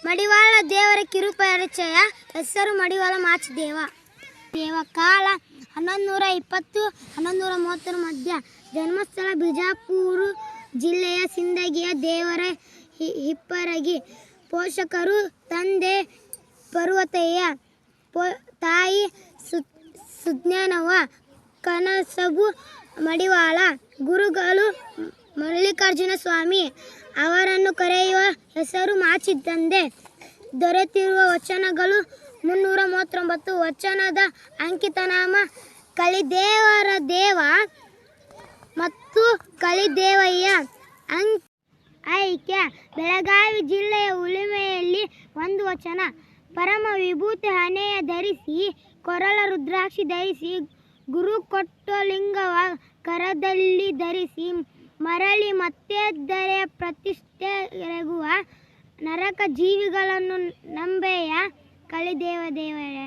ಮಡಿವಾಳ ದೇವರ ಕಿರುಪರಿಚಯ. ಹೆಸರು ಮಡಿವಾಳ ಮಾಚಿದೇವ. ಕಾಲ 1120-1130 ಮಧ್ಯ. ಜನ್ಮಸ್ಥಳ ಬಿಜಾಪುರ ಜಿಲ್ಲೆಯ ಸಿಂದಗಿಯ ದೇವರ ಹಿಪ್ಪರಗಿ. ಪೋಷಕರು ತಂದೆ ಪರ್ವತಯ್ಯ, ತಾಯಿ ಸುಜ್ಞಾನವ್ವ. ಕನಸಬು ಮಡಿವಾಳ. ಗುರುಗಳು ಮಲ್ಲಿಕಾರ್ಜುನ ಸ್ವಾಮಿ. ಅವರನ್ನು ಕರೆಯುವ ಹೆಸರು ಮಾಚಿದಂದೆ. ದೊರೆತಿರುವ ವಚನಗಳು 339. ವಚನದ ಅಂಕಿತನಾಮ ಕಲಿದೇವರ ದೇವ ಮತ್ತು ಕಲಿದೇವಯ್ಯ. ಐಕ್ಯ ಬೆಳಗಾವಿ ಜಿಲ್ಲೆಯ ಉಳಿಮೆಯಲ್ಲಿ ಒಂದು ವಚನ. ಪರಮ ವಿಭೂತಿ ಹಣೆಯ ಧರಿಸಿ, ಕೊರಳ ರುದ್ರಾಕ್ಷಿ ಧರಿಸಿ, ಗುರು ಕೊಟ್ಟಲಿಂಗವ ಕರದಲ್ಲಿ ಧರಿಸಿ, ಮರಳಿ ಮತ್ತೆ ದರೆ ಪ್ರತಿಷ್ಠೆರೆಗುವ ನರಕ ಜೀವಿಗಳನ್ನು ನಂಬೆಯ ಕಲಿದೇವ ದೇವರೇ.